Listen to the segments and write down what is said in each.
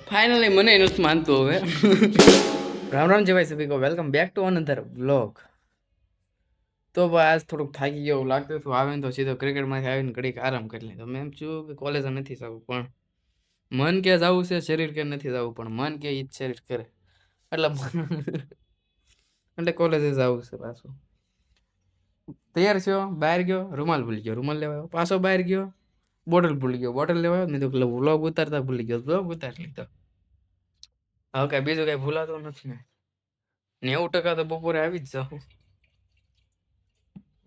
Finally મને એનું જ માનતું હવે. રામ રામ જય ભાઈ સભી કો welcome back to another vlog. તો ભાઈ આજ થોડુંક થાકી ગયો એવું લાગતું હતું. આવે ને તો સીધો ક્રિકેટમાંથી આવીને ઘડીક આરામ કરી લીધો. મેં એમ છું કે કોલેજ નથી જવું, પણ મન કે જવું છે, શરીર કે નથી જવું, પણ મન કે ઈ જ શરીર કરે એટલે એટલે કોલેજે જવું છે. પાછું તૈયાર થયો, બહાર ગયો, રૂમાલ ભૂલી ગયો, રૂમાલ લેવા આવ્યો, પાછો બહાર ગયો, બોટલ ભૂલી ગયો, બોટલ લેવા આવ્યો, નહીં તો વ્લોગ ઉતારતા ભૂલી ગયો, વ્લોગ ઉતારી લીધો. હવે કઈ બીજું કઈ ભૂલાતું નથી ને. 90% તો બપોરે આવી જ જાઉં.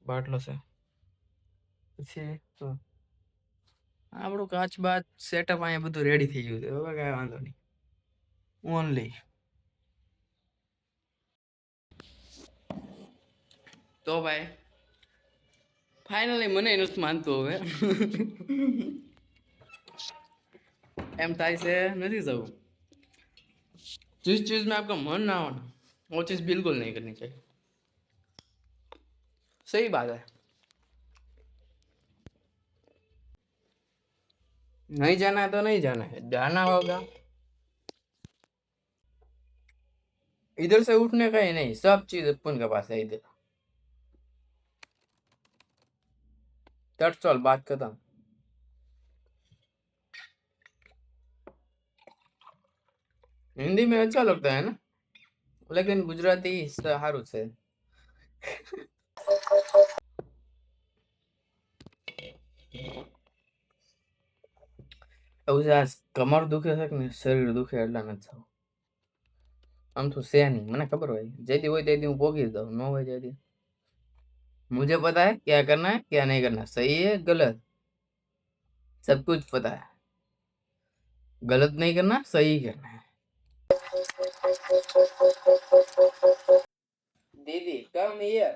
બાટલો છે પછી તો આપણું કાચ બાચ સેટઅપ અહીંયા બધું રેડી થઈ ગયું છે. હવે કઈ વાંધો નહીં. ઓનલી તો ભાઈ ફાઇનલી મને એનું જ માનતું હવે. એમ થાય છે નથી જવું. जिस चीज में आपका मन ना हो ना, वो चीज बिल्कुल नहीं करनी चाहिए. सही बात है. नहीं जाना है तो नहीं जाना है, जाना होगा. इधर से उठने का ही नहीं, सब चीज अपन के पास है इधर. दैट्स ऑल, बात खत्म. हिंदी में अच्छा लगता है ना, लेकिन गुजराती साરું છે. એવું છે, આ કમર દુખે છે કે શરીર દુખે એટલે નથી થવું. આમ તો છે નહીં, મને ખબર હોય. જેથી હોય તેથી હું પોગી દઉં, ન હોય તેથી मुझे पता है क्या करना है क्या नहीं करना, सही है गलत सब कुछ पता है. गलत नहीं करना, सही करना है. દીદી કમ હિયર.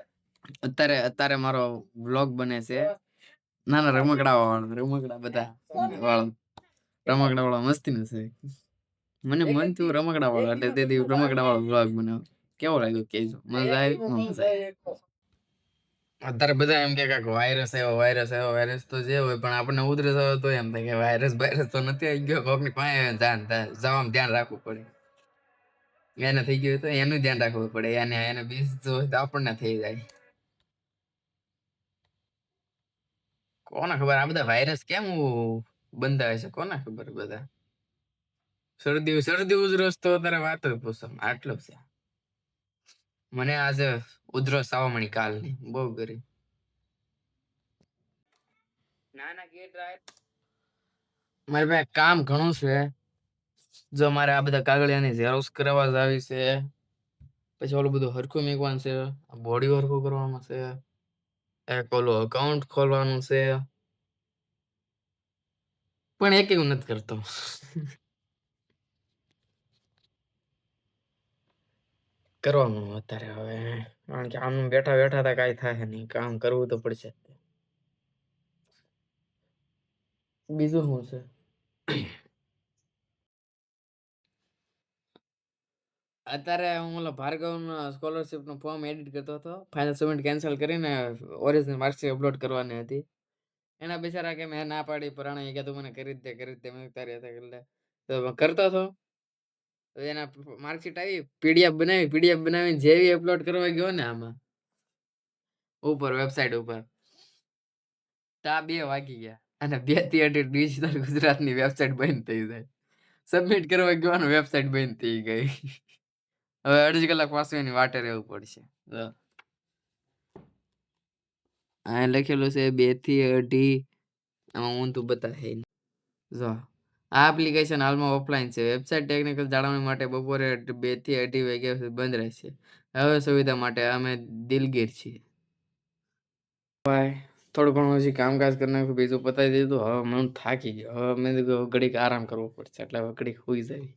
અત્યારે અત્યારે મારો વ્લોગ બને છે. નાના રમકડા વાળો, રમકડા બધા વાળો, રમકડા વાળો મસ્તી નો છે. મને મન થયું રમકડા વાળો, એટલે તેથી રમકડા વાળો વ્લોગ બનાવ્યો. કેવો લાગ્યો કેજો, મજા આવી? મજા આવી. અત્યારે બધા એમ કે વાયરસ આવ્યો, વાયરસ આવ્યો, વાયરસ તો જે હોય, પણ આપણને ઉધરસ આવ્યો તો એમ થાય કે વાયરસ વાયરસ તો નથી આવી ગયો. કોકની પાસે જવામાં ધ્યાન રાખવું પડે. એને થઈ ગયું તો એનું ધ્યાન રાખવું પડે. એને બીજ તો હોય તો આપણને થઈ જાય. કોને ખબર આ બધા વાયરસ કેમ બંધાય છે, કોને ખબર. બધા શરદી શરદી ઉધરસ તો અત્યારે વાત જ પૂછો. આટલો છે. મને આજે ઉધરસ આવવા મળી કાલની, બહુ ગરી. નાના ગેટ રાઈટ મારી પાસે કામ ઘણું છે. જો મારે આ બધા કાગળિયાની ઝેરોક્સ કરાવવા જ આવી છે, પછી ઓલું બધું હરખું મેકવાનું છે, બોડી હરખું કરવાનું છે, એક ઓલું અકાઉન્ટ ખોલવાનું છે, પણ એક એવું નથી કરતો. કરવાનું અત્યારે હવે, કારણ કે આમ બેઠા બેઠા તો કાંઈ થાય નહીં. કામ કરવું તો પડશે. બીજું શું છે? અત્યારે હું ઓલો ભાર્ગવનો સ્કોલરશિપનું ફોર્મ એડિટ કરતો હતો. ફાઇનલ સબમિટ કેન્સલ કરીને ઓરિજિનલ માર્કશીટ અપલોડ કરવાની હતી. એના બિચારા કે મેં ના પાડી, પરાણે કે તું મને કરી જ દે, કરી જ દે. મેં તારી હતા એટલે તો કરતો હતો. એના માર્કશીટ આવી, પીડીએફ બનાવી, પીડીએફ બનાવીને જેવી અપલોડ કરવા ગયો ને આમાં ઉપર વેબસાઇટ ઉપર, તા 2 વાગી ગયા. અને 2 થી 8 ડિજિટલ ગુજરાતની વેબસાઇટ બંધ થઈ જાય. સબમિટ કરવા ગયો, વેબસાઇટ બંધ થઈ ગઈ. હવે 2.5 કલાક પાછું એની વાટે રહેવું પડશે. આ લખેલું છે 2 થી 2.5. આમાં હું તું બતાવે જો આ એપ્લિકેશન હાલમાં ઓફલાઈન છે. વેબસાઇટ ટેકનિકલ જાળવણી માટે બપોરે 2 થી 2.5 વાગ્યા સુધી બંધ રહેશે. હવે સુવિધા માટે અમે દિલગીર છીએ. ભાઈ થોડું ઘણું હજી કામકાજ કરી નાખ્યું, બીજું પતાવી દીધું. હવે મને થાકી ગયો. હવે મેં કીધું ઘડીક આરામ કરવો પડશે, એટલે હવે ઘડીક સુઈ જાય.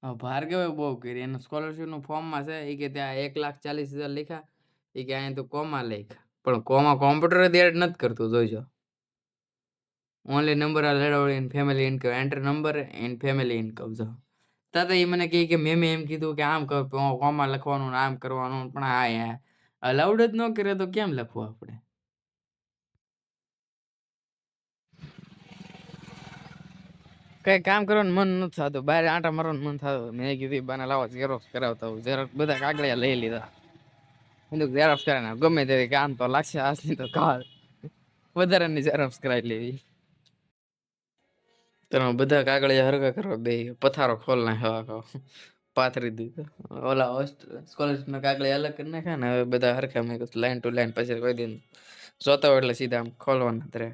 હા, ભાર્ગવે બહુ કરી. એનું સ્કોલરશિપનું ફોર્મમાં છે એ કે ત્યાં 1,40,000 લખ્યા, એ કે અહીંયા તો કોમા લખ, પણ કોમા કોમ્પ્યુટર એડ નથી કરતું. જોઈજો, only number are led in family income, enter number in family income. જો તાતા એ મને કહે કે મેં એમ કીધું કે આમ કોમા લખવાનું, આમ કરવાનું, પણ હા અલાઉડ જ ન કરે તો કેમ લખવું આપણે? કઈ કામ કરવાનું મન નથી થતું, બહાર આંટા મારવાનું મન થતું. મેં કીધું બાને લાવો ઝેરોક્સ કરાવતા હું. ઝેરોક્સ બધા કાગળિયા લઈ લીધા. કીધું ઝેરોક્સ કરાવીને ગમે તેવી કામ તો લાગશે, આજની તો કાલ વધારાની ઝેરોક્સ કરાવી લેવી. તમે બધા કાગળિયા હરકા કરવા બે પથારો ખોલ નાખ્યો, પાથરી દીધો. ઓલા સ્કોલરશીપ ના કાગળિયા અલગ કરી નાખ્યા ને હવે બધા હરખા મેં લાઈન ટુ લાઈન પછી કોઈ દિન જોતા હોય એટલે સીધા આમ ખોલવાના જ રહે.